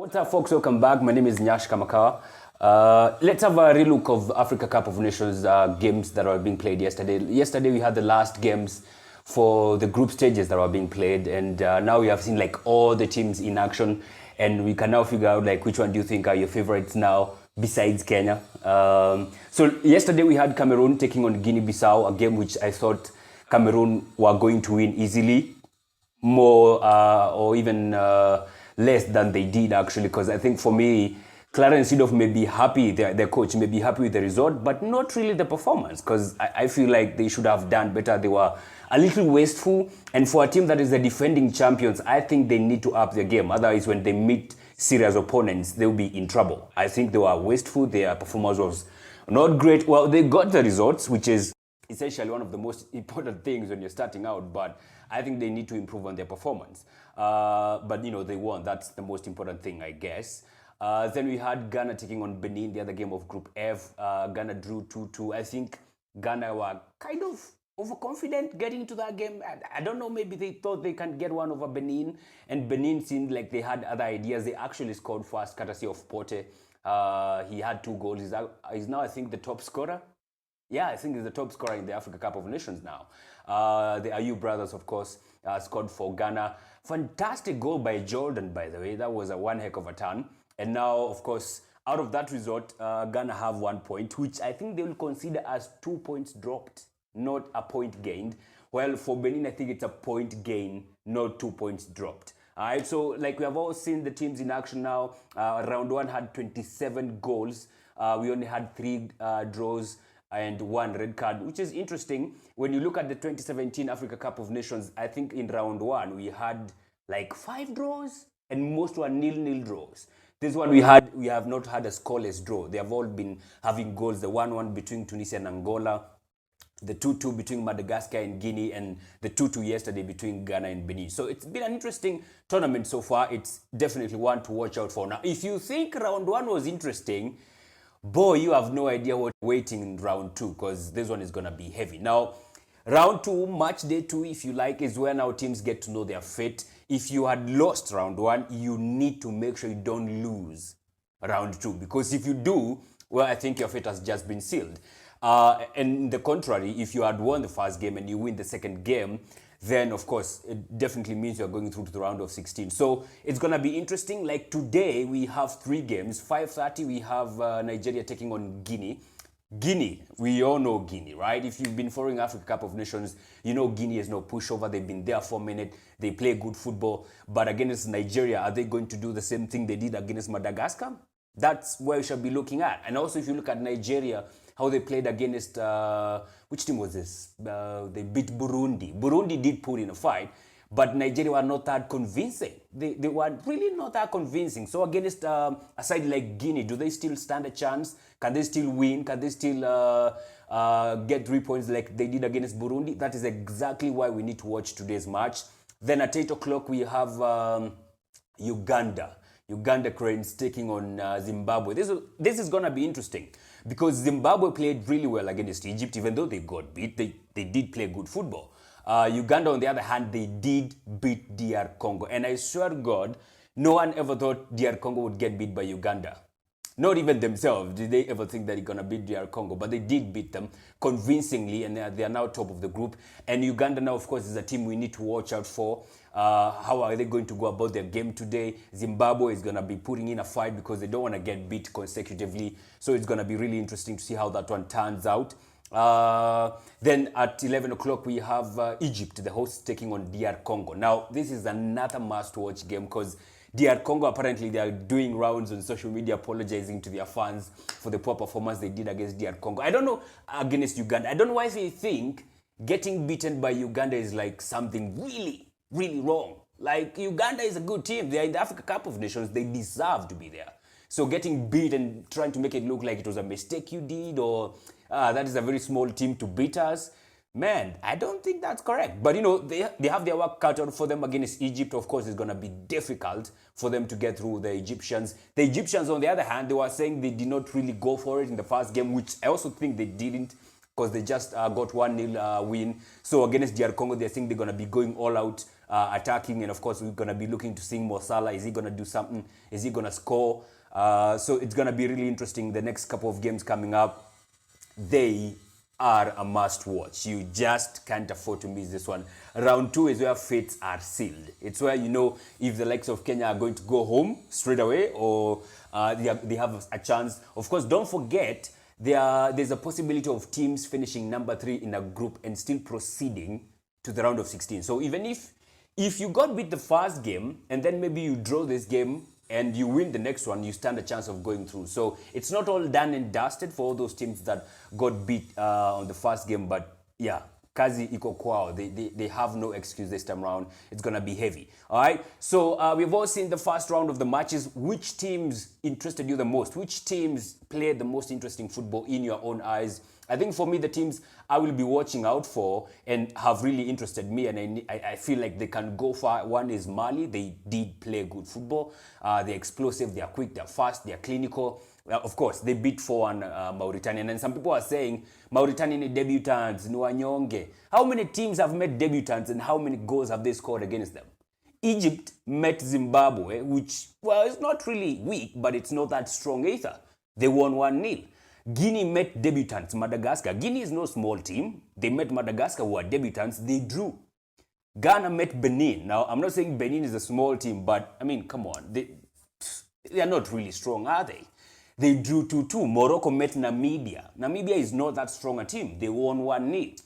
What's up, folks? Welcome back. My name is Nyaassh Kamakawa. Let's have a relook of Africa Cup of Nations games that were being played yesterday. Yesterday, we had the last games for the group stages that were being played, and now we have seen like all the teams in action, and we can now figure out like which one do you think are your favorites now besides Kenya. So yesterday we had Cameroon taking on Guinea-Bissau, a game which I thought Cameroon were going to win easily, more or even less than they did actually, because I think for me, Clarence Seedorf may be happy, their coach may be happy with the result, but not really the performance, because I feel like they should have done better. They were a little wasteful, and for a team that is the defending champions, I think they need to up their game. Otherwise, when they meet serious opponents, they'll be in trouble. I think they were wasteful. Their performance was not great. Well, they got the results, which is essentially one of the most important things when you're starting out, but I think they need to improve on their performance. But, you know, they won. That's the most important thing, I guess. Then we had Ghana taking on Benin, the other game of Group F. Ghana drew 2-2. I think Ghana were kind of overconfident getting into that game. I don't know, maybe they thought they can get one over Benin, and Benin seemed like they had other ideas. They actually scored first, courtesy of Pote. He had 2 goals. He's now, I think, the top scorer. Yeah, I think he's the top scorer in the Africa Cup of Nations now. The Ayew brothers, of course, scored for Ghana. Fantastic goal by Jordan, by the way. That was a one heck of a turn. And now, of course, out of that result, Ghana have 1 point, which I think they will consider as 2 points dropped, not a point gained. Well, for Benin, I think it's a point gain, not 2 points dropped. All right, so like we have all seen the teams in action now. Round 1 had 27 goals. We only had 3 draws and 1 red card, which is interesting. When you look at the 2017 Africa Cup of Nations, I think in round 1 we had like 5 draws and most were nil-nil draws. This one we have not had a scoreless draw. They have all been having goals. The 1-1 between Tunisia and Angola, the 2-2 between Madagascar and Guinea, and the 2-2 yesterday between Ghana and Benin. So it's been an interesting tournament so far. It's definitely one to watch out for. Now, if you think round 1 was interesting, boy, you have no idea what's waiting in round 2, because this one is going to be heavy. Now, round 2, match day 2, if you like, is where now teams get to know their fate. If you had lost round 1, you need to make sure you don't lose round 2, because if you do, well, I think your fate has just been sealed. And the contrary, if you had won the first game and you win the second game, then of course it definitely means you're going through to the round of 16. So it's going to be interesting. Like today we have 3 games. 5:30 we have Nigeria taking on Guinea. Guinea, we all know Guinea, right? If you've been following Africa Cup of Nations, you know Guinea is no pushover. They've been there for a minute. They play good football. But against Nigeria, are they going to do the same thing they did against Madagascar? That's where we should be looking at. And also if you look at Nigeria, how they played against, which team was this? They beat Burundi. Burundi did put in a fight, but Nigeria were not that convincing. They were really not that convincing. So against a side like Guinea, do they still stand a chance? Can they still win? Can they still get 3 points like they did against Burundi? That is exactly why we need to watch today's match. Then at 8 o'clock, we have Uganda. Uganda Cranes taking on Zimbabwe. This is going to be interesting, because Zimbabwe played really well against Egypt. Even though they got beat, they did play good football. Uganda, on the other hand, they did beat DR Congo. And I swear to God, no one ever thought DR Congo would get beat by Uganda. Not even themselves did they ever think that they're going to beat DR Congo, but they did beat them convincingly, and they are now top of the group. And Uganda now, of course, is a team we need to watch out for. How are they going to go about their game today? Zimbabwe is going to be putting in a fight because they don't want to get beat consecutively. So it's going to be really interesting to see how that one turns out. Then at 11 o'clock, we have Egypt, the hosts, taking on DR Congo. Now, this is another must-watch game, because DR Congo, apparently, they are doing rounds on social media apologizing to their fans for the poor performance they did against DR Congo. I don't know, against Uganda. I don't know why they think getting beaten by Uganda is like something really, really wrong. Like, Uganda is a good team. They are in the Africa Cup of Nations. They deserve to be there. So getting beat and trying to make it look like it was a mistake you did, or that is a very small team to beat us, man, I don't think that's correct. But, you know, they have their work cut out for them against Egypt. Of course, it's going to be difficult for them to get through the Egyptians. The Egyptians, on the other hand, they were saying they did not really go for it in the first game, which I also think they didn't, because they just got 1-0 win. So against DR Congo, they're saying they're going to be going all out attacking, and of course we're going to be looking to see Mo Salah. Is he going to do something? Is he going to score? So it's going to be really interesting. The next couple of games coming up, they are a must watch. You just can't afford to miss this one. Round 2 is where fates are sealed. It's where you know if the likes of Kenya are going to go home straight away, or they have a chance. Of course, don't forget there's a possibility of teams finishing number 3 in a group and still proceeding to the round of 16. So even if you got beat the first game and then maybe you draw this game and you win the next one, you stand a chance of going through. So it's not all done and dusted for all those teams that got beat on the first game. But yeah, kazi iko kwao. They have no excuse this time around. It's going to be heavy. All right. So we've all seen the first round of the matches. Which teams interested you the most? Which teams played the most interesting football in your own eyes? I think for me, the teams I will be watching out for and have really interested me, and I feel like they can go far. One is Mali. They did play good football. They're explosive, they're quick, they're fast, they're clinical. Of course, they beat 4-1 Mauritania. And some people are saying Mauritanian debutants, Nwanyonge. How many teams have met debutants and how many goals have they scored against them? Egypt met Zimbabwe, which, well, it's not really weak, but it's not that strong either. They won 1-0. Guinea met debutants, Madagascar. Guinea is no small team. They met Madagascar, who are debutants. They drew. Ghana met Benin. Now, I'm not saying Benin is a small team, but, I mean, come on. They are not really strong, are they? They drew 2-2. Morocco met Namibia. Namibia is not that strong a team. They won 1-0.